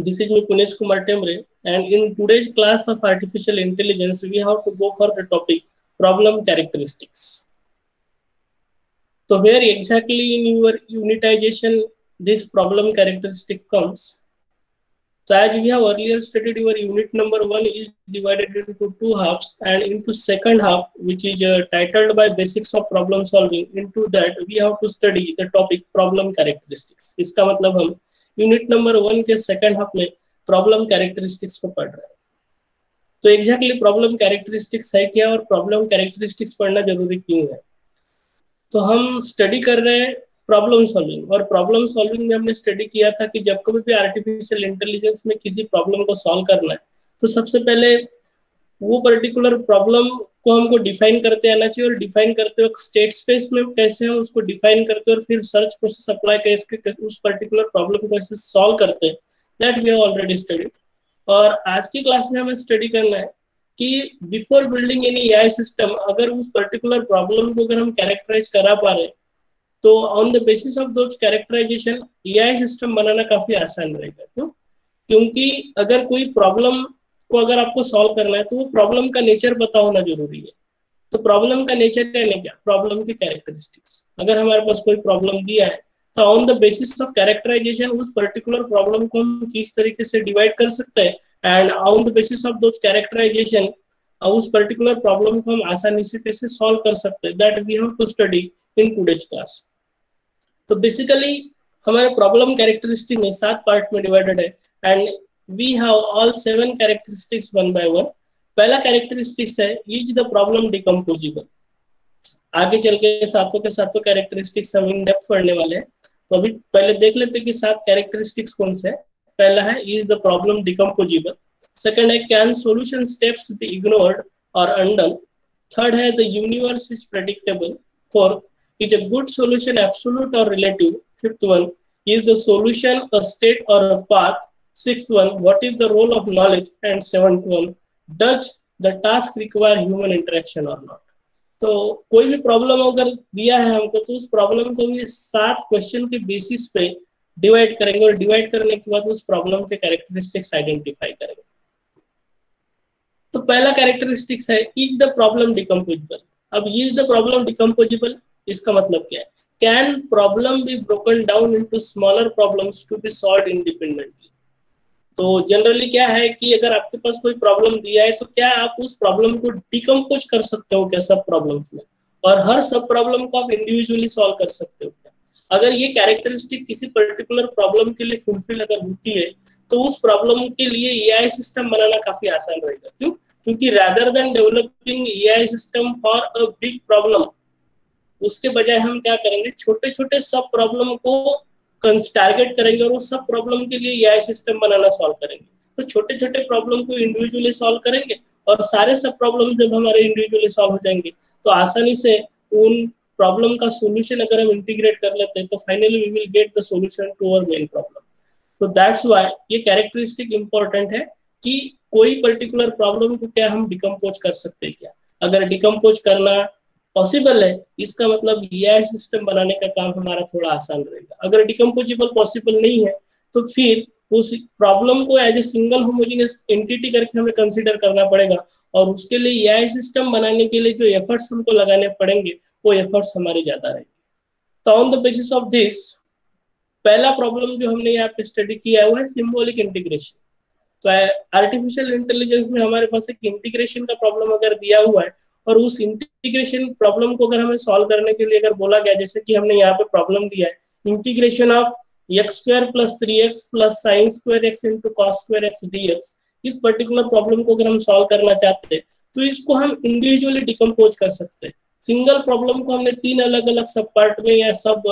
This is me, Punesh Kumar Temre, and in today's class of artificial intelligence, we have to go for the topic problem characteristics. So where exactly in your unitization this problem characteristic comes? So as we have earlier studied, your unit number 1 is divided into two halves, and into second half, which is titled by basics of problem solving, into that we have to study the topic problem characteristics. इसका मतलब हम unit number 1 के second half में problem characteristics को पढ़ रहे हैं। तो एग्जैक्टली प्रॉब्लम कैरेक्टरिस्टिक्स है क्या और प्रॉब्लम कैरेक्टरिस्टिक्स पढ़ना जरूरी क्यों है? तो हम स्टडी कर रहे हैं प्रॉब्लम सॉल्विंग, और प्रॉब्लम सॉल्विंग में हमने स्टडी किया था कि जब कभी भी आर्टिफिशियल इंटेलिजेंस में किसी प्रॉब्लम को सॉल्व करना है तो सबसे पहले वो पर्टिकुलर प्रॉब्लम को हमको डिफाइन करते आना चाहिए, और डिफाइन करते वक्त स्टेट स्पेस में कैसे हम उसको डिफाइन करते हैं और फिर सर्च प्रोसेस अप्लाई करके उस पर्टिकुलर प्रॉब्लम को कैसे सॉल्व करते हैं, that we have already studied. और आज की क्लास में हमें स्टडी करना है कि before building any AI system, अगर उस पर्टिकुलर प्रॉब्लम को अगर हम कैरेक्टराइज करा पा रहे तो on the basis of those characterization AI system बनाना काफी आसान रहेगा। क्यों? क्योंकि अगर कोई प्रॉब्लम को अगर आपको सॉल्व करना है तो वो प्रॉब्लम का नेचर पता होना जरूरी है। तो प्रॉब्लम का नेचर यानी क्या? प्रॉब्लम की कैरेक्टरिस्टिक्स। अगर हमारे पास कोई प्रॉब्लम दिया है तो on the basis of characterization उस पर्टिकुलर प्रॉब्लम को हम किस तरीके से डिवाइड कर सकते हैं, and on the basis of those characterization उस पर्टिकुलर प्रॉब्लम को हम आसानी से कैसे सॉल्व कर सकते हैं, that we have to study in today's class. तो बेसिकली हमारे प्रॉब्लम कैरेक्टरिस्टिक में 7 पार्ट में डिवाइडेड है, and we have all 7 characteristics one by one. पहला कैरेक्टरिस्टिक्स है इज द प्रॉब्लम डिकम्पोजिबल। आगे चल के सातों कैरेक्टरिस्टिक्स हम इन डेप्थ पढ़ने वाले हैं। तो अभी पहले देख लेते हैं कि 7 कैरेक्टरिस्टिक्स कौन से है। पहला है इज द प्रॉब्लम डिकम्पोजिबल। सेकंड है can solution steps be ignored और अनडन। थर्ड है the universe is predictable. Fourth, is a good solution absolute or relative? Fifth one, is the solution a state or a path? Sixth one, what is the role of knowledge? And seventh one, does the task require human interaction or not? तो कोई भी problem अगर दिया है हमको तो उस problem को भी 7 क्वेश्चन के बेसिस पे डिवाइड करेंगे, और डिवाइड करने के बाद उस प्रॉब्लम के कैरेक्टरिस्टिक्स आइडेंटिफाई करेंगे। तो पहला कैरेक्टरिस्टिक्स है इज द प्रॉब्लम डिकम्पोजिबल। अब इज द प्रॉब्लम डिकम्पोजिबल इसका मतलब क्या है? Can problem be broken down into smaller problems to be solved independently. तो जनरली क्या है कि अगर आपके पास कोई प्रॉब्लम दिया है तो क्या आप उस प्रॉब्लम को डिकम्पोज कर सकते हो क्या सब प्रॉब्लम्स में, और हर सब प्रॉब्लम को आप इंडिविजुअली सॉल्व कर सकते हो क्या? अगर ये कैरेक्टरिस्टिक किसी पर्टिकुलर प्रॉब्लम के लिए फुलफिल अगर होती है तो उस प्रॉब्लम के लिए एआई सिस्टम बनाना काफी आसान रहेगा। क्यों? क्योंकि rather than developing AI system for a big problem, उसके बजाय हम क्या करेंगे, छोटे छोटे सब प्रॉब्लम को टारगेट करेंगे और उस सब प्रॉब्लम के लिए एआई सिस्टम बनाना सॉल्व करेंगे। तो छोटे छोटे प्रॉब्लम को इंडिविजुअली सॉल्व करेंगे, और सारे सब प्रॉब्लम जब हमारे इंडिविजुअली सॉल्व हो जाएंगे तो आसानी से उन प्रॉब्लम का सोल्यूशन अगर हम इंटीग्रेट कर लेते हैं तो finally we will get the solution to our main problem. तो दैट्स व्हाई ये कैरेक्टरिस्टिक इंपॉर्टेंट है कि कोई पर्टिकुलर प्रॉब्लम को क्या हम डिकम्पोज कर सकते हैं क्या। अगर डिकम्पोज करना पॉसिबल है इसका मतलब एआई सिस्टम बनाने का काम हमारा थोड़ा आसान रहेगा। अगर डिकम्पोजिबल पॉसिबल नहीं है तो फिर उस प्रॉब्लम को as a single homogeneous entity करके हमें कंसीडर करना पड़ेगा, और उसके लिए एआई सिस्टम बनाने के लिए जो एफर्ट्स हमको लगाने पड़ेंगे वो एफर्ट्स हमारे ज्यादा रहेंगे। तो on the basis of this पहला प्रॉब्लम जो हमने यहाँ पे स्टडी किया है वो है सिंबॉलिक इंटीग्रेशन। तो आर्टिफिशियल इंटेलिजेंस में हमारे पास एक इंटीग्रेशन का प्रॉब्लम अगर दिया हुआ है, और उस इंटीग्रेशन प्रॉब्लम को अगर हमें सॉल्व करने के लिए अगर बोला गया, जैसे कि हमने यहाँ पे प्रॉब्लम दिया है integration of x² + 3x + sin² x * cos² x dx, इस पर्टिकुलर प्रॉब्लम को अगर हम सॉल्व करना चाहते हैं तो इसको हम इंडिविजुअली डिकम्पोज कर सकते हैं। सिंगल प्रॉब्लम को हमने 3 अलग अलग सब पार्ट में या सब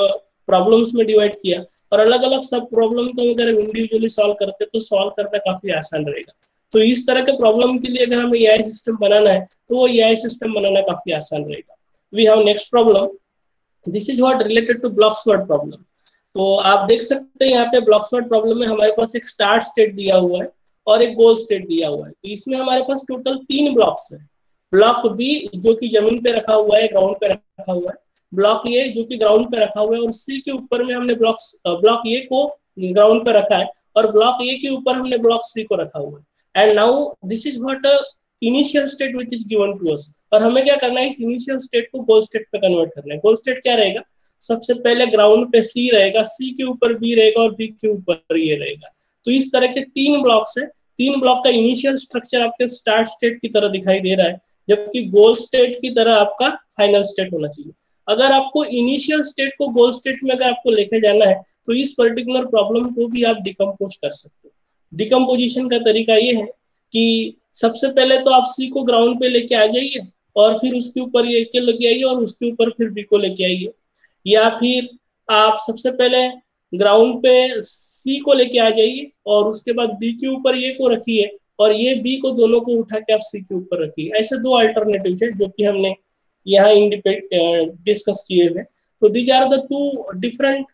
प्रॉब्लम्स में डिवाइड किया, और अलग अलग सब प्रॉब्लम को अगर हम इंडिविजुअली सॉल्व करते हैं तो सॉल्व करना काफी आसान रहेगा। तो इस तरह के प्रॉब्लम के लिए अगर हमें एआई सिस्टम बनाना है तो वो एआई सिस्टम बनाना काफी आसान रहेगा। We have next problem, this is what related to block sort problem. तो आप देख सकते हैं यहाँ पे ब्लॉक सॉर्ट प्रॉब्लम में हमारे पास एक स्टार्ट स्टेट दिया हुआ है और एक गोल स्टेट दिया हुआ है। तो इसमें हमारे पास टोटल 3 ब्लॉक्स है। ब्लॉक बी जो कि जमीन पे रखा हुआ है, ग्राउंड पे रखा हुआ है, ब्लॉक ए जो कि ग्राउंड पे रखा हुआ है, और सी के ऊपर में हमने ब्लॉक ए को ग्राउंड पे रखा है, और ब्लॉक ए के ऊपर हमने ब्लॉक सी को रखा हुआ है। And now this is what initial state which is given to us, और हमें क्या करना है, इस इनिशियल स्टेट को गोल स्टेट पे कन्वर्ट करना है। गोल स्टेट क्या रहेगा, सबसे पहले ग्राउंड पे सी रहेगा, सी के ऊपर बी रहेगा और बी के ऊपर ये रहेगा। तो इस तरह के 3 ब्लॉक्स है, 3 ब्लॉक का इनिशियल स्ट्रक्चर आपके स्टार्ट स्टेट की तरह दिखाई दे रहा है, जबकि गोल स्टेट की तरह आपका फाइनल स्टेट होना चाहिए। अगर आपको इनिशियल स्टेट को गोल स्टेट में अगर आपको लेके जाना है तो इस पर्टिकुलर प्रॉब्लम को भी आप डिकम्पोज कर सकते हो। डिकम्पोजिशन का तरीका ये है कि सबसे पहले तो आप सी को ग्राउंड पे लेके आ जाइए और फिर उसके ऊपर ये के लेके आइए और उसके ऊपर फिर बी को लेके आइए, या फिर आप सबसे पहले ग्राउंड पे सी को लेके आ जाइए और उसके बाद बी के ऊपर ये को रखिए और ये बी को दोनों को उठा के आप सी के ऊपर रखिए। ऐसे 2 अल्टरनेटिव है जो कि हमने यहाँ डिस्कस किए हुए। तो these are the 2 different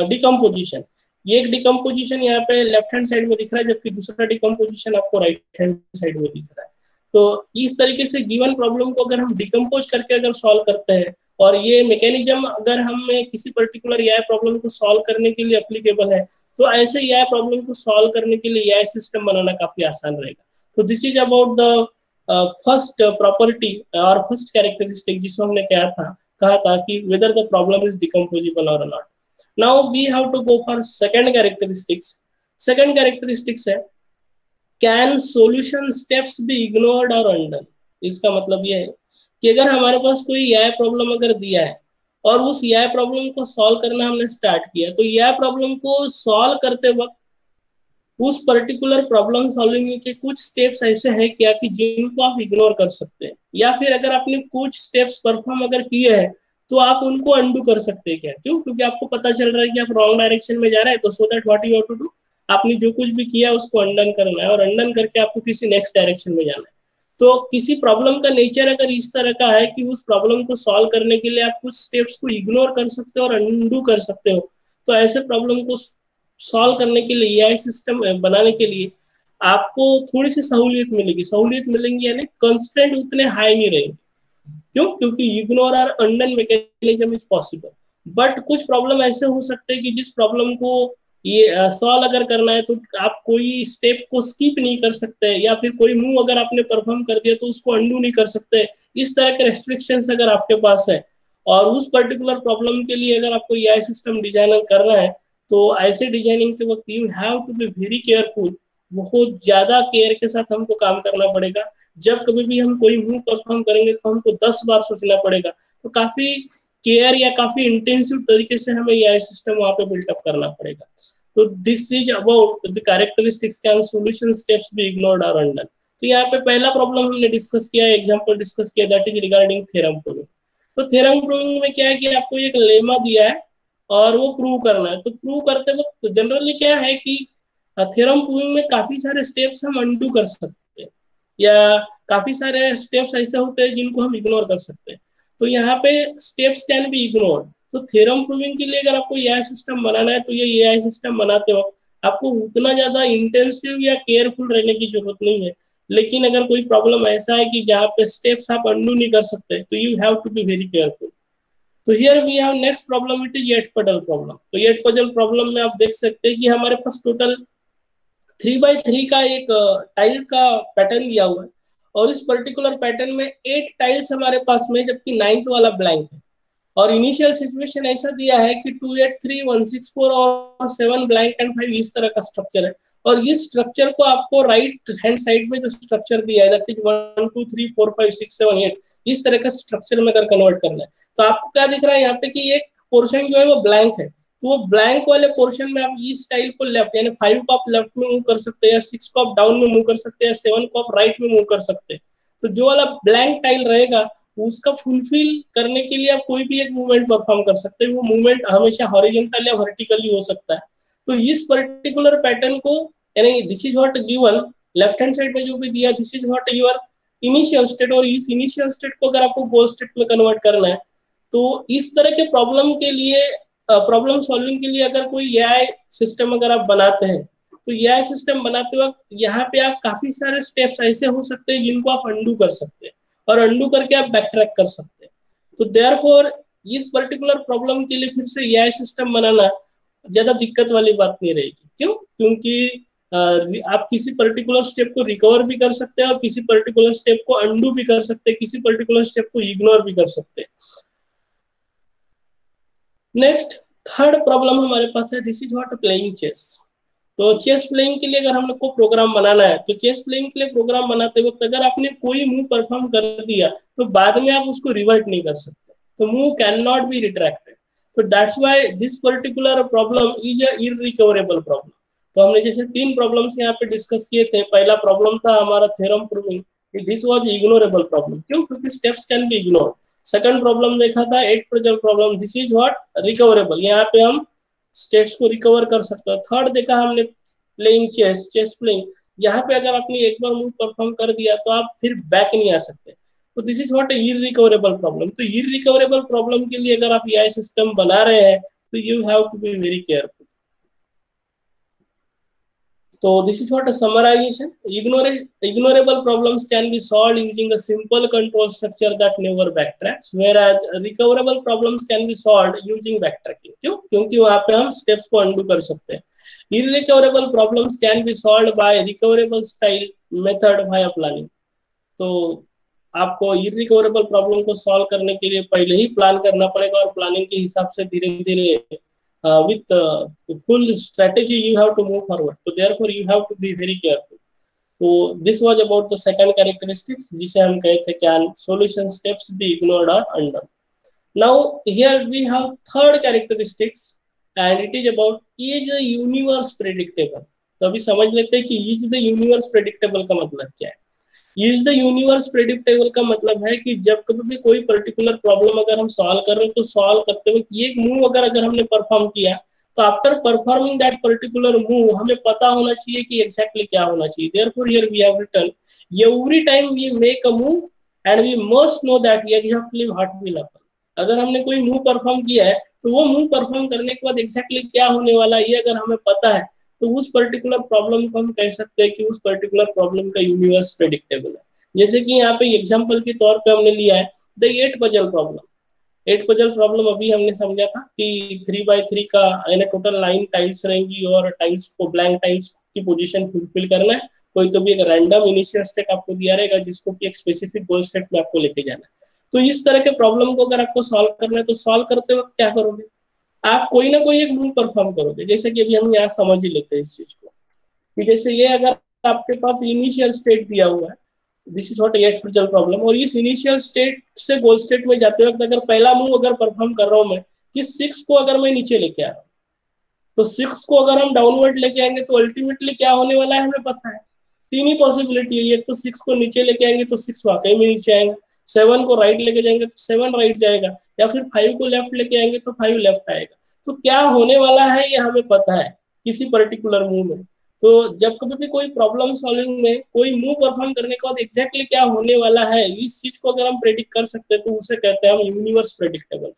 decomposition. ये एक डिकम्पोजिशन यहाँ पे लेफ्ट हैंड साइड में दिख रहा है, जबकि दूसरा डिकम्पोजिशन आपको राइट हैंड साइड में दिख रहा है। तो इस तरीके से गिवन प्रॉब्लम को अगर हम डिकम्पोज करके अगर सॉल्व करते हैं, और ये मैकेनिज्म अगर हमें किसी पर्टिकुलर एआई प्रॉब्लम को सॉल्व करने के लिए एप्लीकेबल है, तो ऐसे एआई प्रॉब्लम को सॉल्व करने के लिए एआई सिस्टम बनाना काफी आसान रहेगा। तो this is about the first property और फर्स्ट कैरेक्टरिस्टिक जिसको हमने कहा था कि whether the problem is decomposable or not. Now we have to go for second characteristics. Second characteristics है, can solution steps be ignored or undone? इसका मतलब ये है कि अगर हमारे पास कोई एआई प्रॉब्लम अगर दिया है और उस एआई प्रॉब्लम को सॉल्व करना हमने स्टार्ट किया, तो एआई प्रॉब्लम को सॉल्व करते वक्त उस पर्टिकुलर प्रॉब्लम सॉल्विंग के कुछ स्टेप्स ऐसे हैं क्या कि जिनको आप इग्नोर कर सकते हैं, या फिर अगर आपने कुछ स्टेप्स परफॉर्म अगर किए हैं तो आप उनको अंडू कर सकते हैं क्या? क्यों? क्योंकि आपको पता चल रहा है कि आप रॉन्ग डायरेक्शन में जा रहे हैं, तो so that what you have to do, आपने जो कुछ भी किया उसको अंडन करना है और अंडन करके आपको किसी नेक्स्ट डायरेक्शन में जाना है। तो किसी प्रॉब्लम का नेचर अगर इस तरह का है कि उस प्रॉब्लम को सॉल्व करने के लिए आप कुछ स्टेप्स को इग्नोर कर सकते हो और अंडू कर सकते हो, तो ऐसे प्रॉब्लम को सॉल्व करने के लिए एआई सिस्टम बनाने के लिए आपको थोड़ी सी सहूलियत मिलेगी। सहूलियत मिलेंगी यानी कंस्ट्रेंट उतने हाई नहीं रहेंगे। क्यों? क्योंकि इग्नोर और अंडन मैकेनिज्म इज पॉसिबल। बट कुछ प्रॉब्लम ऐसे हो सकते हैं कि जिस प्रॉब्लम को ये सॉल्व अगर करना है तो आप कोई स्टेप को स्किप नहीं कर सकते, या फिर कोई मूव अगर आपने परफॉर्म कर दिया तो उसको अंडू नहीं कर सकते। इस तरह के रेस्ट्रिक्शंस अगर आपके पास है और उस पर्टिकुलर प्रॉब्लम के लिए अगर आपको एआई सिस्टम डिजाइन करना है, तो ऐसे डिजाइनिंग के वक्त you have to be very careful. बहुत ज्यादा केयर के साथ हमको काम करना पड़ेगा। जब कभी भी हम कोई मूव परफॉर्म करेंगे तो हमको 10 बार सोचना पड़ेगा। तो काफी केयर या काफी इंटेंसिव तरीके से हमें एआई सिस्टम वहां पे बिल्टअप करना पड़ेगा। तो this is about the characteristics, can solution steps be ignored और अनडन। तो यहाँ पे पहला प्रॉब्लम हमने डिस्कस किया, एग्जांपल डिस्कस किया, that is regarding theorem proving. तो थ्योरम प्रूविंग में क्या है कि आपको एक लेमा दिया है और वो प्रूव करना है। तो प्रूव करते वक्त जनरली क्या है कि थ्योरम प्रूविंग में काफी सारे स्टेप्स हम अनडू कर सकते हैं, या काफी सारे स्टेप्स ऐसे होते हैं जिनको हम इग्नोर कर सकते हैं। तो यहाँ पे स्टेप्स कैन बी इग्नोर्ड। तो थ्योरम प्रूविंग के लिए अगर आपको एआई सिस्टम बनाना है तो ये एआई सिस्टम बनाते वक्त आपको उतना ज्यादा इंटेंसिव या केयरफुल रहने की जरूरत नहीं है। लेकिन अगर कोई प्रॉब्लम ऐसा है कि जहाँ पे स्टेप्स आप अनडू नहीं कर सकते, तो you have to be very careful. तो here we have next problem, it is eight puzzle problem. तो येट पजल प्रॉब्लम में आप देख सकते हैं कि हमारे पास टोटल 3x3 का एक टाइल का पैटर्न दिया हुआ है और इस पर्टिकुलर पैटर्न में 8 टाइल्स हमारे पास में, जबकि 9th वाला ब्लैंक है। और इनिशियल सिचुएशन ऐसा दिया है कि 2 8 3 1 6 4 और 7 ब्लैंक एंड 5 इस तरह का स्ट्रक्चर है। और इस स्ट्रक्चर को आपको राइट हैंड साइड में जो स्ट्रक्चर दिया है, दैट इज 1 2 3 4 5 6 7 8, इस तरह का स्ट्रक्चर में अगर कन्वर्ट करना है तो आपको क्या दिख रहा है यहाँ पे कि एक पोर्शन जो है वो ब्लैंक है। तो वो ब्लैंक वाले पोर्शन में आप इस टाइल को लेफ्ट, यानी 5 को आप लेफ्ट में मूव कर सकते हैं, या 6 को आप डाउन में मूव कर सकते हैं, या 7 को आप राइट में मूव कर सकते हैं। तो जो वाला ब्लैंक टाइल रहेगा उसका फुलफिल करने के लिए आप कोई भी एक मूवमेंट परफॉर्म कर सकते हैं। वो मूवमेंट हमेशा हॉरिजॉन्टल या वर्टिकली हो सकता है। तो इस पर्टिकुलर पैटर्न को, यानी this is what given, left hand side में जो भी दिया, this is what your initial state, और इस इनिशियल स्टेट को अगर आपको गोल स्टेट में कन्वर्ट करना है तो इस तरह के प्रॉब्लम के लिए, प्रॉब्लम सॉल्विंग के लिए अगर कोई एआई सिस्टम अगर आप बनाते हैं तो एआई सिस्टम बनाते वक्त यहाँ पे आप काफी सारे स्टेप्स ऐसे हो सकते हैं जिनको आप अंडू कर सकते हैं और अंडू करके आप बैक ट्रैक कर सकते हैं। तो देयरफॉर इस पर्टिकुलर प्रॉब्लम के लिए फिर से एआई सिस्टम बनाना ज्यादा दिक्कत वाली बात नहीं रहेगी। क्यों? क्योंकि आप किसी पर्टिकुलर स्टेप को रिकवर भी कर सकते हैं और किसी पर्टिकुलर स्टेप को अंडू भी कर सकते हैं, किसी पर्टिकुलर स्टेप को इग्नोर भी कर सकते हैं। नेक्स्ट थर्ड प्रॉब्लम हमारे पास है, this is what playing chess. तो चेस प्लेइंग के लिए अगर हम लोग को प्रोग्राम बनाना है, तो चेस प्लेइंग के लिए प्रोग्राम बनाते वक्त अगर आपने कोई मूव परफॉर्म कर दिया तो बाद में आप उसको रिवर्ट नहीं कर सकते, तो move can not be retracted. तो that's why this particular problem is a irrecoverable problem. तो हमने जैसे 3 प्रॉब्लम्स यहाँ पे डिस्कस किए थे। पहला प्रॉब्लम था हमारा theorem proving, this was ignorable problem. क्यों? क्योंकि steps can be ignored. Second problem देखा था 8 puzzle problem, this is what recoverable, यहाँ पे हम स्टेट्स को रिकवर कर सकते हैं। थर्ड देखा हमने प्लेइंग चेस, चेस प्लेइंग, यहाँ पे अगर आपने एक बार मूव परफॉर्म कर दिया तो आप फिर बैक नहीं आ सकते। तो this is what irrecoverable problem. तो इररिकवरेबल प्रॉब्लम के लिए अगर आप एआई सिस्टम बना रहे हैं तो you have to be very careful. So this is what a summarization. Ignorable problems can be solved using a simple control structure that never backtracks, whereas recoverable problems can be solved using backtracking. क्यों? क्योंकि वहाँ पे हम steps को undo कर सकते हैं। Irrecoverable problems can be solved by recoverable style method via planning. तो आपको irrecoverable problem को solve करने के लिए पहले ही प्लान करना पड़ेगा और प्लानिंग के हिसाब से धीरे धीरे with full strategy you have to move forward. So therefore you have to be very careful. So this was about the second characteristics जिसे हम कहे थे can solution steps be ignored or undone. Now here we have third characteristics and it is about is the universe predictable. तो अभी समझ लेते हैं कि is the universe predictable का मतलब क्या है। इज द यूनिवर्स प्रेडिक्टेबल का मतलब है कि जब कभी भी कोई पर्टिकुलर प्रॉब्लम अगर हम सॉल्व कर रहे हैं तो सॉल्व करते वक्त ये एक मूव अगर हमने परफॉर्म किया तो after performing that particular move हमें पता होना चाहिए कि एग्जैक्टली क्या होना चाहिए। Therefore here we have written every time we make a move and we must know that exactly what will happen. अगर हमने कोई मूव परफॉर्म किया है तो वो मूव परफॉर्म करने के बाद एग्जैक्टली क्या होने वाला है ये अगर हमें पता है तो उस पर्टिकुलर प्रॉब्लम को हम कह सकते हैं कि उस पर्टिकुलर प्रॉब्लम का यूनिवर्स प्रेडिक्टेबल है। जैसे कि यहाँ पे एग्जांपल के तौर पे हमने लिया है the 8 puzzle problem. 8 puzzle problem अभी हमने समझा था कि 3x3 का यानी टोटल 9 टाइल्स रहेंगी और टाइल्स को ब्लैंक टाइल्स की पोजीशन फुलफिल करना है। कोई तो भी एक रैंडम इनिशियल स्टेट आपको दिया रहेगा जिसको कि एक स्पेसिफिक गोल स्टेट में आपको लेके जाना है। तो इस तरह के प्रॉब्लम को अगर आपको सॉल्व करना है तो सॉल्व करते वक्त क्या करोगे, आप कोई ना कोई एक मूव परफॉर्म करोगे। जैसे कि अभी हम यहाँ समझ ही लेते हैं इस चीज को कि जैसे ये अगर आपके पास इनिशियल स्टेट दिया हुआ है, this is what 8 puzzle problem, और इस इनिशियल स्टेट से गोल स्टेट में जाते वक्त अगर पहला मूव अगर परफॉर्म कर रहा हूं मैं कि 6 को अगर मैं नीचे लेके आ रहा हूँ तो 6 को अगर हम डाउनवर्ड लेके आएंगे तो अल्टीमेटली क्या होने वाला है हमें पता है। 3 ही पॉसिबिलिटी है, एक तो 6 को नीचे लेके आएंगे तो 6 वाकई में नीचे आएगा, 7 को राइट लेके जाएंगे तो 7 राइट जाएगा, या फिर 5 को लेफ्ट लेके आएंगे तो 5 लेफ्ट आएगा। तो क्या होने वाला है ये हमें पता है किसी पर्टिकुलर मूव में। तो जब कभी भी कोई प्रॉब्लम सॉल्विंग में कोई मूव परफॉर्म करने के बाद एग्जैक्टली क्या होने वाला है इस चीज को अगर हम प्रेडिक्ट कर सकते हैं तो उसे कहते हैं हम यूनिवर्स प्रेडिक्टेबल।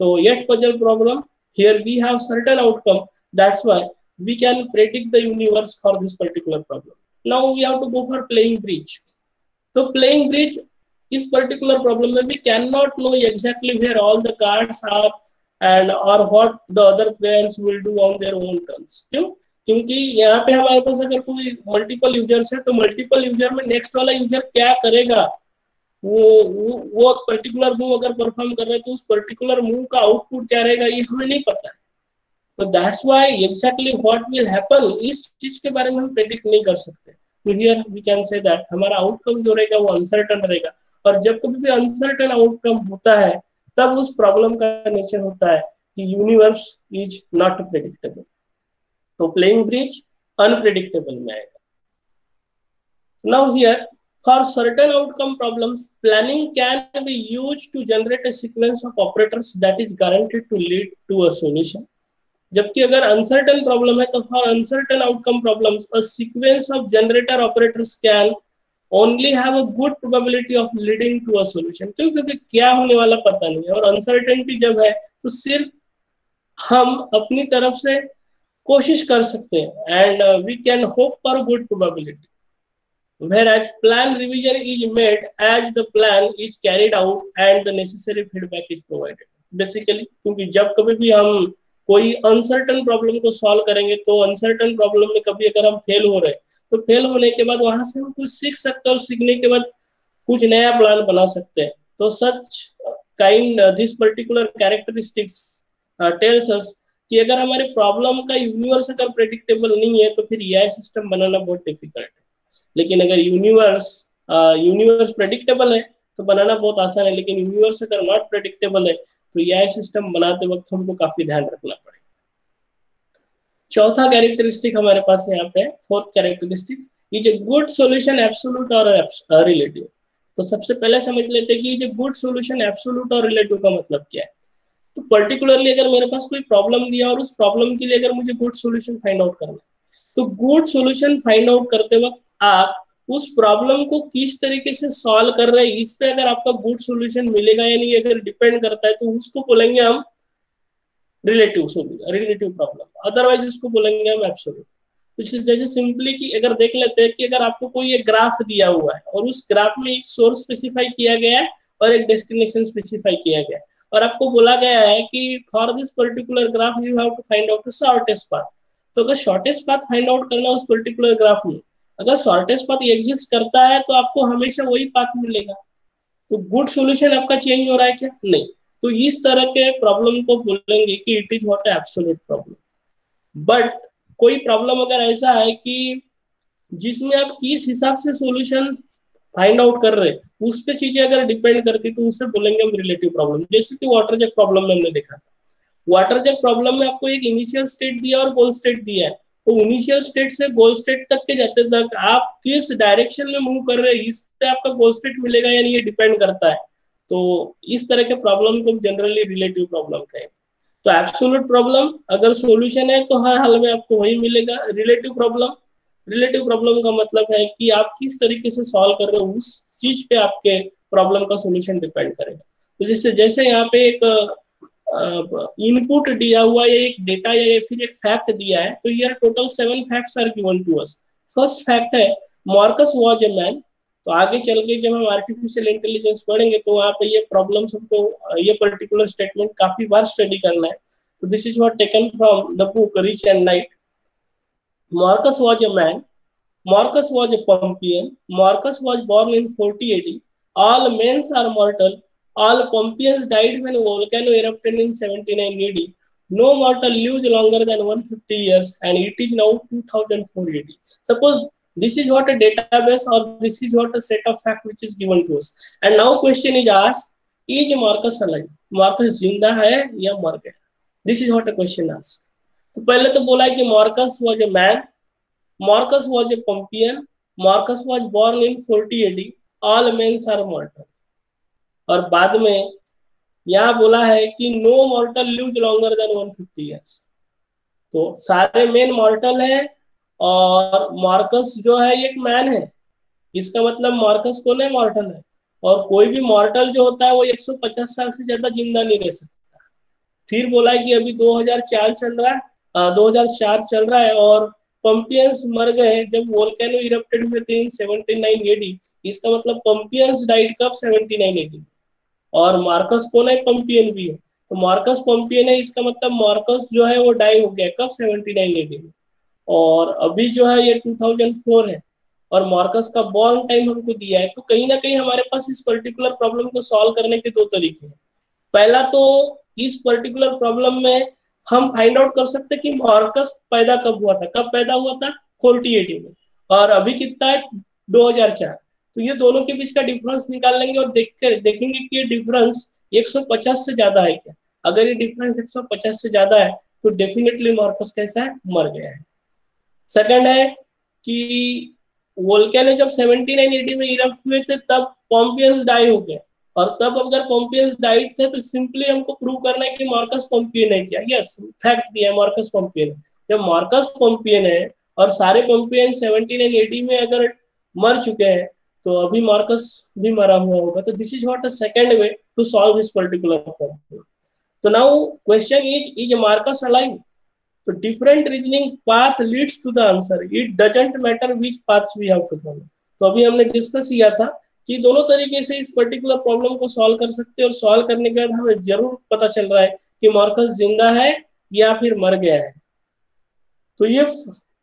तो 8 puzzle problem, here we have certain outcome, that's why we can predict the universe for this particular problem. Now we have to go for playing bridge. तो प्लेइंग ब्रिज इस पर्टिकुलर प्रॉब्लम में we can not know exactly where all the cards are and or what the other players will do on their own terms। क्यों? क्योंकि यहाँ पे हमारे पास अगर कोई मल्टीपल यूजर्स है तो मल्टीपल यूजर में नेक्स्ट वाला यूजर क्या करेगा, वो पर्टिकुलर मूव अगर परफॉर्म कर रहे हैं तो उस पर्टिकुलर मूव का आउटपुट क्या रहेगा ये हमें नहीं पता है। तो that's why exactly what will happen इस चीज के बारे में हम प्रेडिक्ट नहीं कर सकते। तो here we can say that हमारा आउटकम जो रहेगा वो अनसर्टन रहेगा, और जब कभी भी अनसर्टन आउटकम होता है तब उस प्रॉब्लम का नेचर होता है कि यूनिवर्स इज नॉट प्रेडिक्टेबल। तो प्लेइंग ब्रिज अनप्रेडिक्टेबल में आएगा। Now here for certain outcome problems planning can be used to generate a sequence of operators that is guaranteed to lead to a solution. जबकि अगर uncertain problem है तो for uncertain outcome problems a sequence of generator operators can only have a good probability of leading to a solution। क्योंकि क्या होने वाला पता नहीं है और अनसर्टेनिटी जब है तो सिर्फ हम अपनी तरफ से कोशिश कर सकते हैं and we can hope for good probability, whereas plan revision is made as the plan is carried out and the necessary feedback is provided। Basically क्योंकि जब कभी भी हम कोई अनसर्टन प्रॉब्लम को सॉल्व करेंगे तो अनसर्टन प्रॉब्लम में कभी अगर हम फेल हो रहे हैं तो फेल होने के बाद वहां से हम कुछ सीख सकते हैं और सीखने के बाद कुछ नया प्लान बना सकते हैं। तो such kind this particular characteristics tells us कि अगर हमारे प्रॉब्लम का यूनिवर्स अगर प्रेडिक्टेबल नहीं है तो फिर एआई सिस्टम बनाना बहुत डिफिकल्ट है। लेकिन अगर यूनिवर्स प्रेडिक्टेबल है तो बनाना बहुत आसान है। लेकिन यूनिवर्स अगर नॉट प्रेडिक्टेबल है तो एआई सिस्टम बनाते वक्त हमको काफी ध्यान रखना पड़ेगा। चौथा कैरेक्टरिस्टिक हमारे पास यहाँ पे, fourth characteristic, is a good solution absolute और रिलेटिव। तो सबसे पहले समझ लेते हैं कि ये गुड सॉल्यूशन एब्सोल्यूट और रिलेटिव का मतलब क्या है। तो पर्टिकुलरली अगर मेरे पास कोई प्रॉब्लम दिया और उस प्रॉब्लम के लिए अगर मुझे गुड सॉल्यूशन फाइंड आउट करना है तो गुड सॉल्यूशन फाइंड आउट करते वक्त आप उस प्रॉब्लम को किस तरीके से सॉल्व कर रहे हैं इस पे अगर आपका गुड सॉल्यूशन मिलेगा या नहीं अगर डिपेंड करता है तो उसको बोलेंगे हम रिलेटिव प्रॉब्लम, अदरवाइज उसको बोलेंगे हम एब्सोल्यूट। तो जैसे सिंपली कि अगर देख लेते हैं कि अगर आपको कोई एक ग्राफ दिया हुआ है और उस ग्राफ में एक सोर्स स्पेसिफाई किया गया है और एक डेस्टिनेशन स्पेसिफाई किया गया है और आपको बोला गया है कि for this particular graph you have to find out the shortest path. तो अगर शॉर्टेस्ट पाथ फाइंड आउट करना उस पर्टिकुलर ग्राफ में, अगर शॉर्टेस्ट पाथ एग्जिस्ट करता है तो आपको हमेशा वही पाथ मिलेगा। तो गुड सॉल्यूशन आपका चेंज हो रहा है क्या? नहीं। तो इस तरह के प्रॉब्लम को बोलेंगे कि it is not absolute problem. But कोई प्रॉब्लम अगर ऐसा है कि जिसमें आप किस हिसाब से सॉल्यूशन फाइंड आउट कर रहे हैं उस पे चीजें अगर डिपेंड करती तो उसे बोलेंगे हम रिलेटिव प्रॉब्लम। जैसे कि वाटर जग प्रॉब्लम में हमने देखा था, वाटर जग प्रॉब्लम में आपको एक इनिशियल स्टेट दिया और गोल स्टेट दिया है। तो इनिशियल स्टेट से गोल स्टेट तक के जाते तक आप किस डायरेक्शन में मूव कर रहे हैं इस पे आपका गोल स्टेट मिलेगा या नहीं ये डिपेंड करता है। तो इस तरह के प्रॉब्लम को जनरली रिलेटिव प्रॉब्लम कहें। तो एब्सोल्यूट प्रॉब्लम अगर सॉल्यूशन है तो हर हाल में आपको वही मिलेगा। रिलेटिव प्रॉब्लम का मतलब है कि आप किस तरीके से सॉल्व कर रहे हो उस चीज पे आपके प्रॉब्लम का सॉल्यूशन डिपेंड करेगा। तो जैसे यहाँ पे एक इनपुट दिया हुआ है, एक डेटा या फिर एक फैक्ट दिया है, तो यार total 7 facts are given to us. First fact है मार्कस वाज ए मैन। तो आगे चल के जब हम आर्टिफिशियल इंटेलिजेंस पढ़ेंगे तो वहाँ पे ये प्रॉब्लम हमको ये पर्टिकुलर स्टेटमेंट काफी बार स्टडी करना है। तो this is what taken from the book rich and night. Marcus was a man. Marcus was a Pompeian. Marcus was born in 40 AD. All men are mortal. All Pompeians died when a volcano erupted in 79 AD. No mortal lives longer than 150 years, and it is now 2004 AD. Suppose this is what a database or this is what a set of fact which is given to us. And now question is asked: is Marcus alive? Marcus जिंदा है या मर गया? This is what a question asked. तो पहले तो बोला है कि Marcus was a man, Marcus was a Pompeian, Marcus was born in 40 AD, all mens are mortal. और बाद में यहाँ बोला है कि no mortal lives longer than 150 years. तो सारे मेन मॉर्टल है और मार्कस जो है एक मैन है। इसका मतलब मार्कस कौन है? मॉर्टल है। और कोई भी मॉर्टल जो होता है वो 150 साल से ज्यादा जिंदा नहीं रह सकता। फिर बोला है कि अभी 2004 चल रहा है, 2004 चल रहा है और पंपियंस मर गए जब वोल्केनो इरप्टेड हुए थे इन 79 एडी। इसका मतलब पंपियंस डाइड कब? 79 एडी। और मार्कस कौन है? पंपियन भी है। तो मार्कस पंपियन है, इसका मतलब मार्कस जो है वो डाई हो गया कब? 79 एडी में। और अभी जो है ये 2004 है और मार्कस का बॉर्न टाइम हमको दिया है। तो कहीं ना कहीं हमारे पास इस पर्टिकुलर प्रॉब्लम को सॉल्व करने के दो तरीके हैं। पहला तो इस पर्टिकुलर प्रॉब्लम में हम फाइंड आउट कर सकते हैं कि मार्कस पैदा कब हुआ था। कब पैदा हुआ था? 40 एडी में। और अभी कितना है? 2004। तो ये दोनों के बीच का डिफरेंस निकाल लेंगे और देखेंगे कि ये डिफरेंस 150 से ज्यादा है क्या। अगर ये डिफरेंस 150 से ज्यादा है तो डेफिनेटली मार्कस कैसा है? मर गया है। सेकंड है कि वोल्केनो जब 79 एडी में इरप्ट हुए थे तब पॉम्पियंस डाई हो गए। और तब अगर पॉम्पियंस डाइड थे तो सिंपली हमको प्रूव करना है कि मार्कस पॉम्पियन है क्या। यस, फैक्ट दिया है मार्कस पॉम्पियन है। जब मार्कस पॉम्पियन है और सारे पॉम्पियन 79 एडी में अगर मर चुके हैं तो अभी मार्कस भी मरा हुआ होगा। तो this is what a second way to solve this particular problem. तो now question is Marcus alive? तो different reasoning path leads to the answer. It doesn't matter which paths we have to follow. तो अभी हमने discuss किया था कि दोनों तरीके से इस पर्टिकुलर प्रॉब्लम को सॉल्व कर सकते हैं और सॉल्व करने के बाद हमें जरूर पता चल रहा है कि मार्कस जिंदा है या फिर मर गया है। तो ये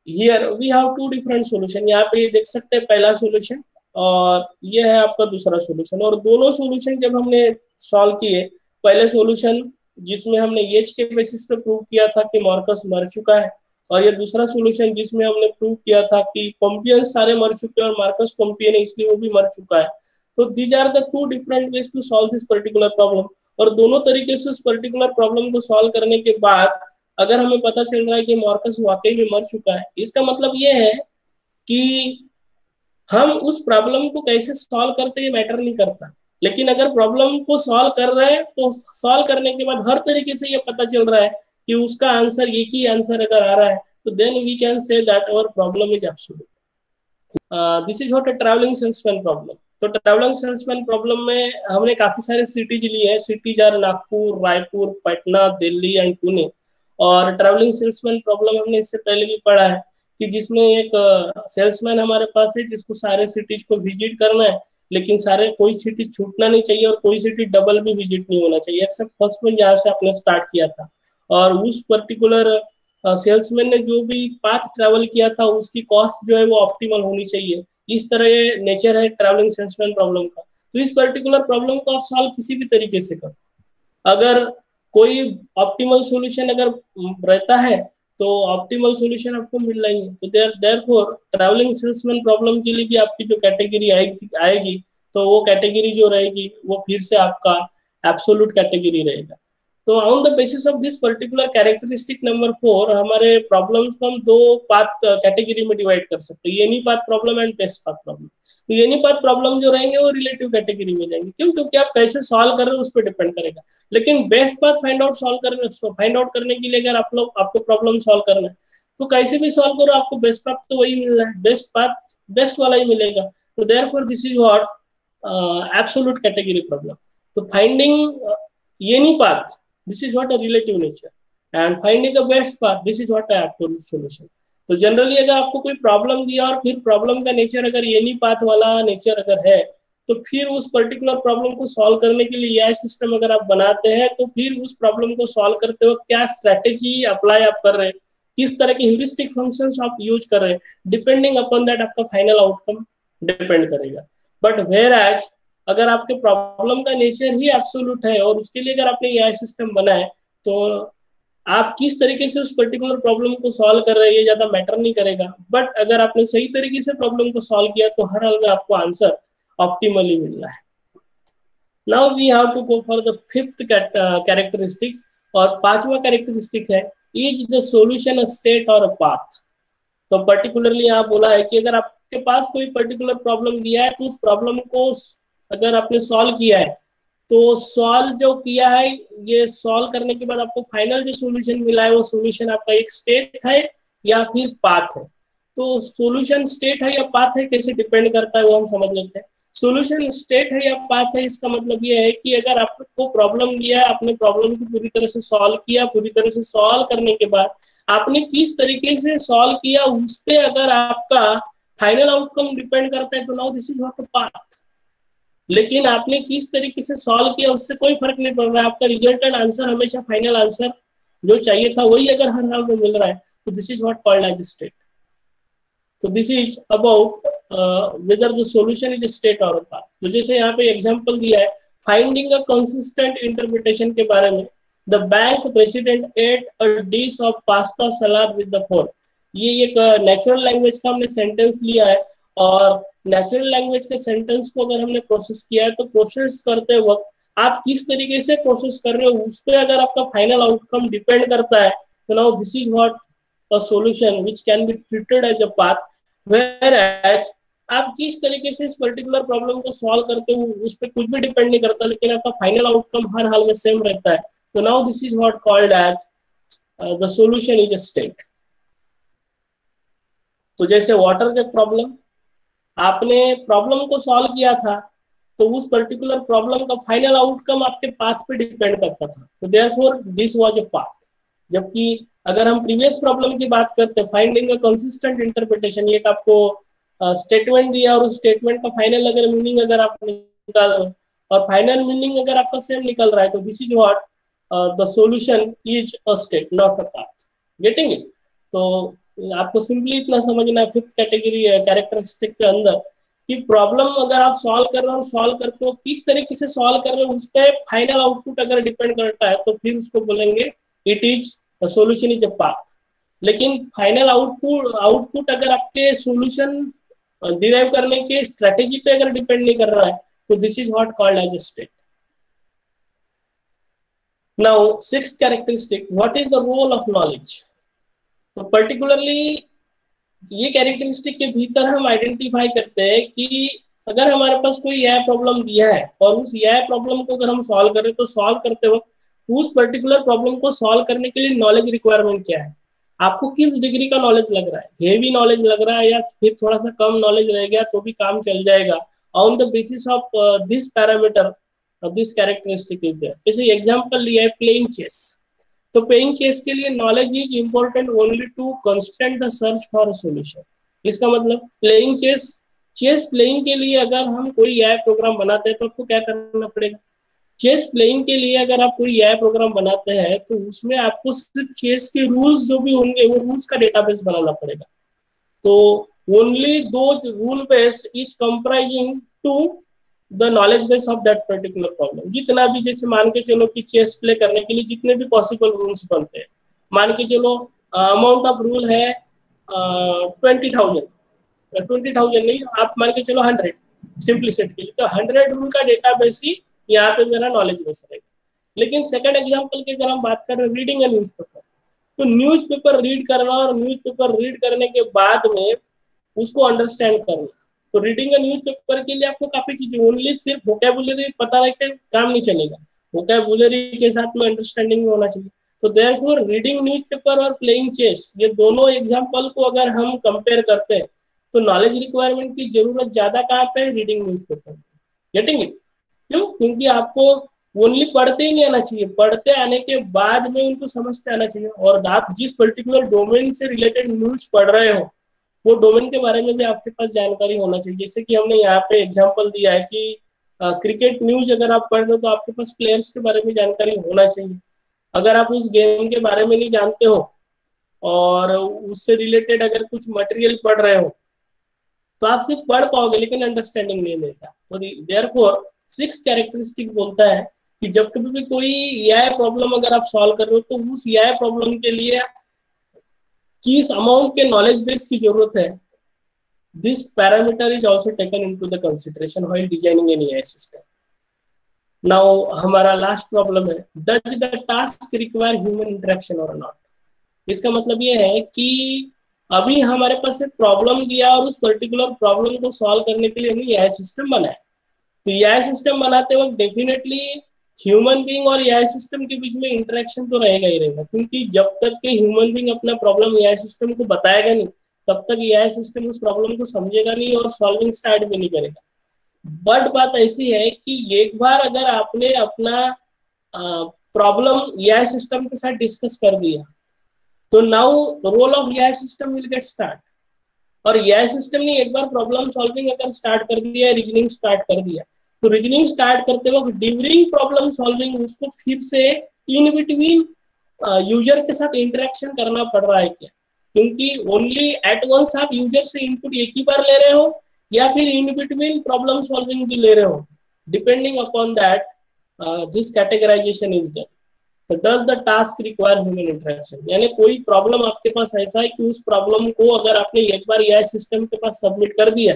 here we have two different solution. यहाँ पे देख सकते हैं पहला सॉल्यूशन और ये है आपका दूसरा सॉल्यूशन, और दोनों सॉल्यूशन जब हमने सॉल्व किए, पहले सॉल्यूशन जिसमें हमने एज के बेसिस पे प्रूव किया था कि मार्कस मर चुका है, और ये दूसरा सॉल्यूशन जिसमें हमने प्रूव किया था कि पोम्पियस सारे मर चुके हैं और मार्कस पोम्पियन है इसलिए वो भी मर चुका है। तो these are the two different ways to solve this particular problem. और दोनों तरीके से उस पर्टिकुलर प्रॉब्लम को सॉल्व करने के बाद अगर हमें पता चल रहा है कि मार्कस वाकई में मर चुका है, इसका मतलब ये है कि हम उस प्रॉब्लम को कैसे सॉल्व करते हैं मैटर नहीं करता, लेकिन अगर प्रॉब्लम को सॉल्व कर रहे हैं तो सॉल्व करने के बाद हर तरीके से ये पता चल रहा है कि उसका आंसर एक ही आंसर अगर आ रहा है तो then we can say that our problem is absolute. This is what a travelling salesman problem. तो ट्रैवलिंग सेल्समैन प्रॉब्लम में हमने काफी सारे सिटीज लिए हैं। Cities are Nagpur, Raipur, Patna, Delhi and Pune. और ट्रैवलिंग सेल्समैन प्रॉब्लम हमने इससे पहले भी पढ़ा है कि जिसमें एक सेल्समैन हमारे पास है जिसको सारे सिटीज को विजिट करना है, लेकिन सारे कोई सिटी छूटना नहीं चाहिए और कोई सिटी डबल भी विजिट नहीं होना चाहिए, एक्सेप्ट फर्स्ट वन जहाँ से आपने स्टार्ट किया था। और उस पर्टिकुलर सेल्समैन ने जो भी पाथ ट्रेवल किया था उसकी कॉस्ट जो है वो ऑप्टिमल होनी चाहिए। इस तरह नेचर है ट्रैवलिंग सेल्समैन प्रॉब्लम का। तो इस पर्टिकुलर प्रॉब्लम को आप सॉल्व किसी भी तरीके से करो, अगर कोई ऑप्टिमल सॉल्यूशन अगर रहता है तो ऑप्टिमल सॉल्यूशन आपको मिल रही है। तो देयरफॉर ट्रैवलिंग सेल्समैन प्रॉब्लम के लिए भी आपकी जो कैटेगरी आएगी तो वो कैटेगरी जो रहेगी वो फिर से आपका एब्सोल्यूट कैटेगरी रहेगा। तो on the basis of this particular characteristic number 4 हमारे प्रॉब्लम्स को हम दो पाथ कैटेगरी में डिवाइड कर सकते हैं, any path problem and best path problem. तो एनी पाथ प्रॉब्लम जो रहेंगे वो रिलेटिव कैटेगरी में जाएंगे, क्यों? क्योंकि आप कैसे सॉल्व कर रहे हो उस पर डिपेंड करेगा। लेकिन बेस्ट पाथ फाइंड आउट करने के लिए अगर आपको प्रॉब्लम सॉल्व करना है तो कैसे भी सॉल्व करो आपको बेस्ट पाथ तो वही मिल रहा है, बेस्ट पाथ बेस्ट वाला ही मिलेगा। तो therefore this is what absolute category problem. तो finding any path, this is what a relative nature, and finding the best path, this is what a absolute solution। तो जनरली अगर आपको कोई problem दिया और फिर प्रॉब्लम का नेचर अगर एनी पाथ वाला नेचर अगर है तो फिर उस पर्टिकुलर प्रॉब्लम को सॉल्व करने के लिए यह सिस्टम अगर आप बनाते हैं तो फिर उस प्रॉब्लम को सॉल्व करते वक्त क्या स्ट्रेटेजी अप्लाई आप कर रहे हैं, किस तरह के ह्यूरिस्टिक फंक्शंस आप यूज कर रहे हैं, डिपेंडिंग अपॉन दैट आपका फाइनल आउटकम डिपेंड करेगा। बट वेयर एज अगर आपके प्रॉब्लम का नेचर ही एब्सोल्यूट है और उसके लिए अगर आपने एआई सिस्टम बनाए तो आप किस तरीके से उस पर्टिकुलर प्रॉब्लम को सॉल्व कर रहे हैं ये ज्यादा मैटर नहीं करेगा। बट अगर आपने सही तरीके से प्रॉब्लम को सॉल्व किया तो हर हाल में आपको आंसर ऑप्टिमली मिल रहा है। Now we have to go for the fifth characteristics. और पांचवा कैरेक्टरिस्टिक है is the solution a state और अ पाथ। तो पर्टिकुलरली यहाँ बोला है कि अगर आपके पास कोई पर्टिकुलर प्रॉब्लम दिया है तो उस प्रॉब्लम को अगर आपने सॉल्व किया है तो सॉल्व जो किया है ये सॉल्व करने के बाद आपको फाइनल जो सॉल्यूशन मिला है वो सॉल्यूशन आपका एक स्टेट है या फिर पाथ है। तो सॉल्यूशन स्टेट है या पाथ है कैसे डिपेंड करता है वो हम समझ लेते हैं। सॉल्यूशन स्टेट है या पाथ है इसका मतलब ये है कि अगर आपको प्रॉब्लम दिया है, आपने प्रॉब्लम को पूरी तरह से सॉल्व किया, पूरी तरह से सॉल्व करने के बाद आपने किस तरीके से सॉल्व किया उस पे अगर आपका फाइनल आउटकम डिपेंड करता है तो now this is what a path. लेकिन आपने किस तरीके से सॉल्व किया उससे कोई फर्क नहीं पड़ रहा है, आपका रिजल्टेंट आंसर हमेशा फाइनल आंसर जो चाहिए था वही अगर हर हाल में मिल रहा है तो this is what called as state. तो this is about whether the solution is state और पाथ। तो जैसे यहाँ पे एग्जांपल दिया है फाइंडिंग अ कंसिस्टेंट इंटरप्रिटेशन के बारे में। The bank president at a dish of pasta salad with the fork. ये एक नेचुरल लैंग्वेज का हमने सेंटेंस लिया है और नेचुरल लैंग्वेज के सेंटेंस को अगर हमने प्रोसेस किया है तो प्रोसेस करते वक्त आप किस तरीके से प्रोसेस कर रहे हो उस पर अगर आपका फाइनल आउटकम डिपेंड करता है तो now this is what a solution which can be treated as a path. Whereas आप किस तरीके से इस पर्टिकुलर प्रॉब्लम को सॉल्व करते हो उस पर कुछ भी डिपेंड नहीं करता, लेकिन आपका फाइनल आउटकम हर हाल में सेम रहता है। तो now this is what called as the solution is a state. तो जैसे वाटर जग प्रॉब्लम, आपने प्रॉब्लम को सॉल्व किया था तो उस पर्टिकुलर प्रॉब्लम का फाइनल आउटकम आपके पाथ पे डिपेंड करता था, तो therefore this was a path. जबकि अगर हम प्रीवियस प्रॉब्लम की बात करते हैं फाइंडिंग अ कंसिस्टेंट इंटरप्रिटेशन, ये आपको स्टेटमेंट दिया और उस स्टेटमेंट का फाइनल अगर मीनिंग अगर आप निकाल और फाइनल मीनिंग अगर आपका सेम निकल रहा है तो this is what the solution is a state not a path. Getting it? तो आपको सिंपली इतना समझना है फिफ्थ कैटेगरी कैरेक्टरिस्टिक के अंदर कि प्रॉब्लम अगर आप सॉल्व कर रहे हो, सॉल्व करते हो किस तरीके से सॉल्व कर रहे हो उस पर फाइनल आउटपुट अगर डिपेंड करता है तो फिर उसको बोलेंगे it is solution is a path. लेकिन फाइनल आउटपुट आउटपुट अगर आपके सॉल्यूशन डिराइव करने के स्ट्रेटेजी पे अगर डिपेंड नहीं कर रहा है तो this is what called as a state. Now sixth characteristic, what is the role of knowledge. तो पर्टिकुलरली ये कैरेक्टरिस्टिक के भीतर हम आइडेंटिफाई करते हैं कि अगर हमारे पास कोई यह प्रॉब्लम दिया है और उस यह प्रॉब्लम को अगर हम सॉल्व करें तो सॉल्व करते वक्त उस पर्टिकुलर प्रॉब्लम को सॉल्व करने के लिए नॉलेज रिक्वायरमेंट क्या है, आपको किस डिग्री का नॉलेज लग रहा है, हेवी नॉलेज लग रहा है या फिर थोड़ा सा कम नॉलेज रह गया तो भी काम चल जाएगा। On the basis of this parameter this characteristic is there. जैसे एग्जांपल लिया है प्लेइंग चेस, तो प्लेइंग चेस के लिए knowledge is important only to constraint the search for a solution. इसका मतलब प्लेइंग चेस, चेस प्लेइंग के लिए अगर हम कोई एआई प्रोग्राम बनाते हैं तो आपको क्या करना पड़ेगा, चेस प्लेइंग के लिए अगर आप कोई एआई प्रोग्राम बनाते हैं तो उसमें आपको सिर्फ चेस के रूल्स जो भी होंगे वो रूल्स का डेटाबेस बनाना पड़ेगा। तो ओनली दो rule base is comprising to the knowledge base of that particular problem. जितना भी जैसे मान के चलो कि चेस प्ले करने के लिए जितने भी पॉसिबल रूल्स बनते हैं, मान के चलो अमाउंट ऑफ रूल है 20,000, 20,000 नहीं आप मान के चलो 100 सिंपलिसिटी के लिए, तो 100 रूल का डेटाबेस ही यहाँ पे मेरा नॉलेज बेस रहेगा। लेकिन सेकंड एग्जांपल की अगर हम बात करें रीडिंग ए न्यूज़पेपर, तो न्यूज़पेपर रीड करना और न्यूज़पेपर रीड करने के बाद में उसको अंडरस्टैंड करना, तो रीडिंग न्यूज़पेपर के लिए आपको काफी चीजें, ओनली सिर्फ वोकैबुलरी पता रह के काम नहीं चलेगा, वोकैबुलरी के साथ में अंडरस्टैंडिंग होना चाहिए। तो देयरफॉर रीडिंग न्यूज़पेपर और प्लेइंग चेस, ये दोनों एग्जांपल को अगर हम कंपेयर करते हैं तो नॉलेज रिक्वायरमेंट की जरूरत ज्यादा कहाँ पे है, रीडिंग न्यूज़पेपर। Getting it? क्यों? क्योंकि आपको ओनली पढ़ते ही नहीं आना चाहिए, पढ़ते आने के बाद में उनको समझते आना चाहिए, और आप जिस पर्टिकुलर डोमेन से रिलेटेड न्यूज पढ़ रहे हो वो डोमेन के बारे में भी आपके पास जानकारी होना चाहिए। जैसे कि हमने यहाँ पे एग्जांपल दिया है कि क्रिकेट न्यूज अगर आप पढ़ रहे हो तो आपके पास प्लेयर्स के बारे में जानकारी होना चाहिए। अगर आप उस गेम के बारे में नहीं जानते हो और उससे रिलेटेड अगर कुछ मटेरियल पढ़ रहे हो तो आप सिर्फ पढ़ पाओगे लेकिन अंडरस्टैंडिंग नहीं देगा। तो देयरफॉर सिक्स कैरेक्टरिस्टिक बोलता है कि जब कभी भी कोई एआई प्रॉब्लम अगर आप सॉल्व कर रहे हो तो उस एआई प्रॉब्लम के लिए किस अमाउंट के नॉलेज बेस की जरूरत है, this parameter is also taken into the consideration while designing an AI system. Now हमारा लास्ट प्रॉब्लम है, does the task require human interaction और नॉट। इसका मतलब ये है कि अभी हमारे पास एक प्रॉब्लम दिया और उस पर्टिकुलर प्रॉब्लम को सॉल्व करने के लिए हमने एआई सिस्टम बनाया, तो एआई सिस्टम बनाते वक्त डेफिनेटली ह्यूमन बीइंग और एआई सिस्टम के बीच में इंटरेक्शन तो रहेगा ही रहेगा, क्योंकि जब तक के ह्यूमन बीइंग अपना प्रॉब्लम एआई सिस्टम को बताएगा नहीं तब तक एआई सिस्टम उस प्रॉब्लम को समझेगा नहीं और सॉल्विंग स्टार्ट भी नहीं करेगा। बट बात ऐसी है कि एक बार अगर आपने अपना प्रॉब्लम एआई सिस्टम के साथ डिस्कस कर दिया तो now role of AI system will get start. और एआई सिस्टम ने एक बार प्रॉब्लम सॉल्विंग अगर स्टार्ट कर दिया, रीजनिंग स्टार्ट कर दिया, तो रीजनिंग स्टार्ट करते वक्त ड्यूरिंग प्रॉब्लम सॉल्विंग उसको फिर से इन बिटवीन यूजर के साथ इंटरेक्शन करना पड़ रहा है क्या, क्योंकि ओनली एट वंस आप यूजर से इनपुट एक ही बार ले रहे हो या फिर इन बिटवीन प्रॉब्लम सॉल्विंग भी ले रहे हो, depending upon that this categorization is done. तो does the task require human interaction, यानी कोई प्रॉब्लम आपके पास ऐसा है कि उस प्रॉब्लम को अगर आपने एक बार एआई सिस्टम के पास सबमिट कर दिया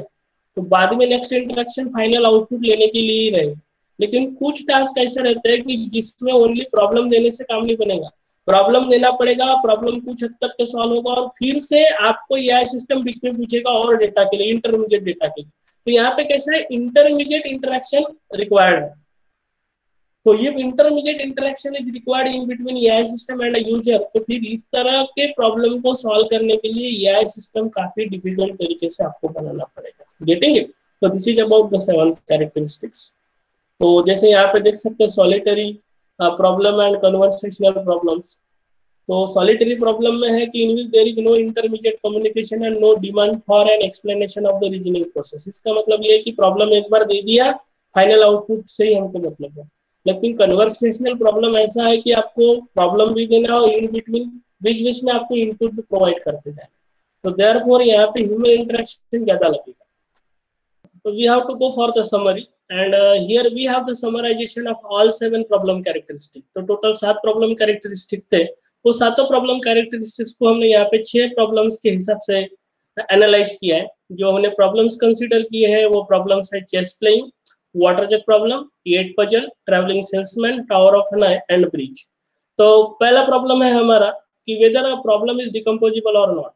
तो बाद में नेक्स्ट इंटरेक्शन फाइनल आउटपुट लेने के लिए ही रहेगा। लेकिन कुछ टास्क ऐसे रहते हैं कि जिसमें ओनली प्रॉब्लम देने से काम नहीं बनेगा, प्रॉब्लम देना पड़ेगा, प्रॉब्लम कुछ हद तक के सॉल्व होगा और फिर से आपको एआई सिस्टम बीच में पूछेगा और डेटा के लिए, इंटरमीडिएट डेटा के लिए। तो यहाँ पे कैसा है, इंटरमीडिएट इंटरेक्शन रिक्वायर्ड है। तो ये intermediate interaction is required in between AI system and user. तो फिर इस तरह के प्रॉब्लम को सॉल्व करने के लिए एआई सिस्टम काफी डिफिकल्ट तरीके से आपको बनाना पड़ेगा। Getting it? तो this is about the 7 characteristics. तो जैसे यहाँ पे देख सकते हैं solitary problem and conversational problems. तो सॉलिटरी प्रॉब्लम में है कि in which there is no intermediate communication and no demand for an explanation of the reasoning process. इसका मतलब ये है कि प्रॉब्लम एक बार दे दिया, फाइनल आउटपुट से ही हमको मतलब है। लेकिन कन्वर्सेशनल प्रॉब्लम ऐसा है कि आपको प्रॉब्लम भी देना और इन बिटवीन बीच बीच में आपको इनपुट भी प्रोवाइड करते जाए, तो देयरफॉर यहाँ पे ह्यूमन इंटरेक्शन ज्यादा लगेगा. So we have to go for the summary, and here we have the summarization of all 7 problem characteristics. तो टोटल 7 प्रॉब्लम कैरेक्टरिस्टिक थे. वो सातों प्रॉब्लम कैरेक्टरिस्टिक्स को हमने यहाँ पे 6 प्रॉब्लम्स के हिसाब से एनालाइज किया है. जो हमने प्रॉब्लम्स कंसीडर किए हैं वो प्रॉब्लम्स है chess playing, water jug problem, 8 puzzle, travelling salesman, tower of an and bridge. तो पहला प्रॉब्लम है हमारा कि whether a problem is decomposable और नॉट.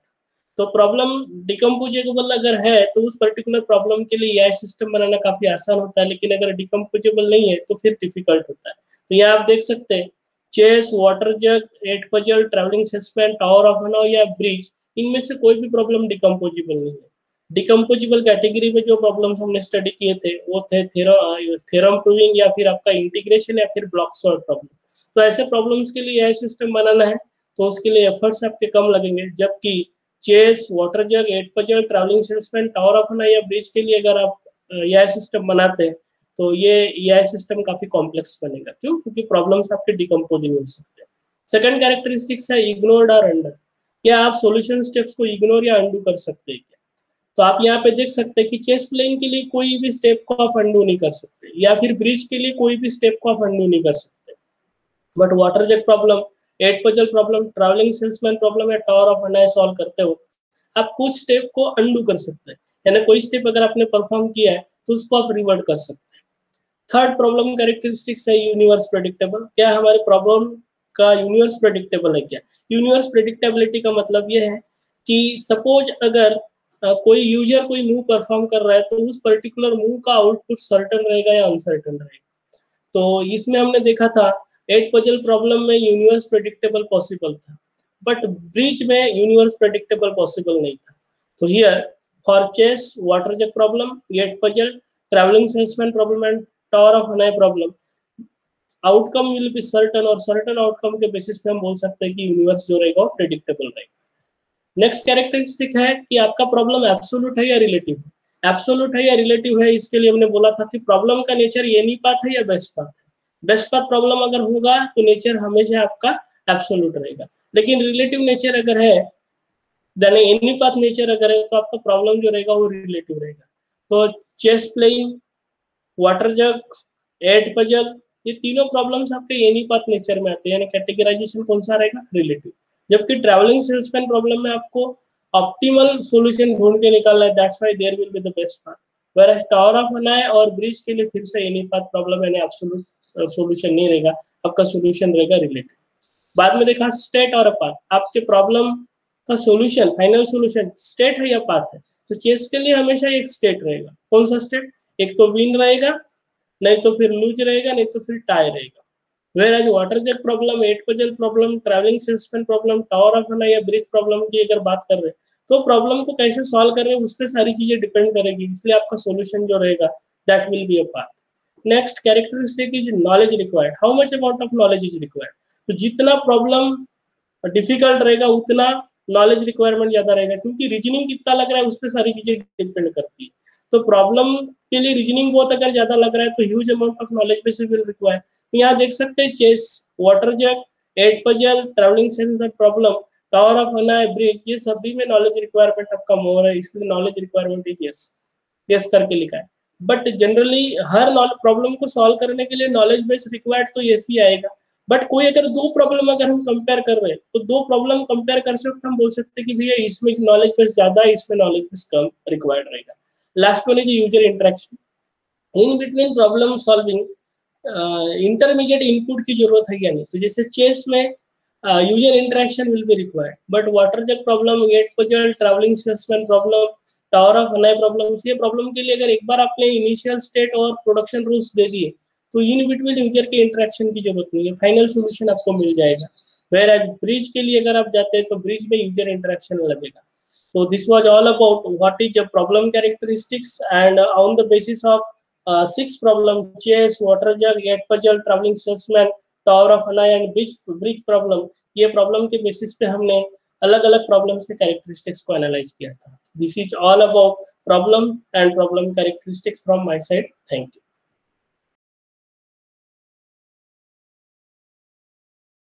तो प्रॉब्लम डिकम्पोजेबल अगर है तो उस पर्टिकुलर प्रॉब्लम के लिए यह सिस्टम बनाना काफी आसान होता है, लेकिन अगर डिकम्पोजेबल नहीं है तो फिर डिफिकल्ट होता है. तो यहाँ आप देख सकते हैं chess, water jug, 8 puzzle, travelling salesman, tower of an या ब्रिज, इनमें से कोई भी प्रॉब्लम डिकम्पोजेबल नहीं है. डिकम्पोजेबल कैटेगरी में जो प्रॉब्लम्स हमने स्टडी किए थे वो थे थ्योरम प्रूविंग या फिर आपका इंटीग्रेशन या फिर ब्लॉक सॉल्व प्रॉब्लम. तो ऐसे प्रॉब्लम्स के लिए यह सिस्टम बनाना है तो उसके लिए एफर्ट्स आपके कम लगेंगे, जबकि chess, water jug, 8 puzzle, travelling salesman, tower of an या ब्रिज के लिए अगर आप यह सिस्टम बनाते हैं तो यह सिस्टम काफी कॉम्प्लेक्स बनेगा. क्यों? क्योंकि प्रॉब्लम्स आपके डिकम्पोजिंग हो सकते हैं. सेकंड कैरेक्टरिस्टिक्स है इग्नोर्ड और अंडर. क्या आप सॉल्यूशन स्टेप्स को इग्नोर या अंडू कर सकते हैं क्या? तो आप यहाँ पे देख सकते हैं कि चेस प्लेइंग के लिए कोई भी स्टेप को आप अंडू नहीं कर सकते, या फिर ब्रिज के लिए कोई भी स्टेप को आप अंडू नहीं कर सकते. But water jug problem, 8 puzzle problem, travelling salesman problem या टावर ऑफ एन सॉल्व करते हो आप कुछ स्टेप को अंडू कर सकते हैं, यानी कोई स्टेप अगर आपने परफॉर्म किया है तो उसको आप रिवर्ट कर सकते हैं. थर्ड प्रॉब्लम कैरेक्टरिस्टिक्स है यूनिवर्स प्रेडिक्टेबल. क्या हमारे प्रॉब्लम का यूनिवर्स प्रेडिक्टेबल है क्या? यूनिवर्स प्रेडिक्टेबिलिटी का मतलब यह है कि सपोज अगर कोई यूजर कोई मूव परफॉर्म कर रहा है तो उस पर्टिकुलर मूव का आउटपुट सर्टन रहेगा या अनसर्टन रहेगा. तो इसमें हमने देखा था 8 पजल प्रॉब्लम में यूनिवर्स प्रेडिक्टेबल पॉसिबल था, बट ब्रिज में यूनिवर्स प्रेडिक्टेबल पॉसिबल नहीं था. तो here for chess, water jug problem, 8 puzzle, travelling salesman problem and tower of an problem, outcome will be certain, और सर्टन आउटकम के basis पे हम बोल सकते हैं कि यूनिवर्स जो रहेगा वो प्रेडिक्टेबल रहेगा. नेक्स्ट कैरेक्टरिस्टिक है कि आपका प्रॉब्लम एब्सोल्यूट है या रिलेटिव है. एब्सोल्यूट है या रिलेटिव है, इसके लिए हमने बोला था कि प्रॉब्लम का नेचर एनी पाथ है या बेस्ट पाथ है. बेस्ट पाथ प्रॉब्लम अगर होगा तो नेचर हमेशा आपका एब्सोल्यूट रहेगा, लेकिन रिलेटिव नेचर अगर है, यानी एनी पाथ नेचर अगर है, तो आपका प्रॉब्लम जो रहेगा वो रिलेटिव रहेगा. तो chess playing, water jug, 8 puzzle, ये तीनों प्रॉब्लम्स आपके एनी पाथ नेचर में आते हैं, यानी कैटेगराइजेशन कौन सा रहेगा? रिलेटिव. जबकि ट्रैवलिंग सेल्समैन प्रॉब्लम में आपको ऑप्टिमल सॉल्यूशन ढूंढ के निकालना है, that's why there will be the best path. Where tower of an और ब्रिज के लिए फिर से एनी पाथ प्रॉब्लम यानी एब्सोल्यूट सॉल्यूशन नहीं रहेगा, आपका सॉल्यूशन रहेगा रिलेटिव. बाद में देखा स्टेट और पाथ. आपके प्रॉब्लम का सॉल्यूशन, फाइनल सॉल्यूशन स्टेट है या पाथ है? तो चेस के लिए हमेशा एक स्टेट रहेगा. कौन सा स्टेट? एक तो विन रहेगा, नहीं तो फिर लूज रहेगा, नहीं तो फिर टाई रहेगा. Whereas water jug problem, 8 puzzle problem, travelling salesman problem, tower of an या ब्रिज प्रॉब्लम की अगर बात कर रहे हैं तो प्रॉब्लम को कैसे सॉल्व कर रहे हैं उस पर सारी चीजें डिपेंड करेगी, इसलिए आपका सॉल्यूशन जो रहेगा that will be a path. Next characteristic is knowledge required. How much amount of knowledge is required. तो जितना प्रॉब्लम डिफिकल्ट रहेगा उतना नॉलेज रिक्वायरमेंट ज्यादा रहेगा, क्योंकि रीजनिंग कितना लग रहा है उस पर सारी चीजें डिपेंड करती है. तो प्रॉब्लम के लिए रीजनिंग बहुत अगर ज्यादा लग रहा है तो huge amount of knowledge base will require. तो यहाँ देख सकते हैं chess, water jug, 8 puzzle, travelling salesman problem, tower of an bridge, ये सभी में नॉलेज रिक्वायरमेंट आपका मोर है, इसलिए knowledge requirement is yes, yes करके लिखा है. बट जनरली हर प्रॉब्लम को सॉल्व करने के लिए नॉलेज बेस रिक्वायर्ड तो यस ही आएगा. बट कोई अगर दो प्रॉब्लम अगर हम कंपेयर कर रहे हैं तो दो प्रॉब्लम कंपेयर कर सकते हम बोल सकते हैं कि भैया इसमें नॉलेज बेस ज्यादा है, इसमें नॉलेज बेस कम रिक्वायर्ड रहेगा. Last one is user interaction. In between problem solving intermediate input की जरूरत है या नहीं. तो जैसे चेस में user interaction will be required, but water jug problem, 8 puzzle, travelling salesman problem, tower of an problem, ये प्रॉब्लम के लिए अगर एक बार आपने इनिशियल स्टेट और प्रोडक्शन रूल्स दे दिए तो इन बिटवीन यूजर के इंटरेक्शन की जरूरत नहीं है, फाइनल सोल्यूशन आपको मिल जाएगा. वेयर एज ब्रिज के लिए अगर आप जाते हैं तो ब्रिज में यूजर इंटरेक्शन लगेगा. So this was all about what is the problem characteristics, and on the basis of 6 problem: chess, water jug, 8 puzzle, traveling salesman, tower of Hanai and bridge problem. ये problem के basis पे हमने अलग-अलग problems के characteristics को analyze किया था. This is all about problem and problem characteristics from my side. Thank you.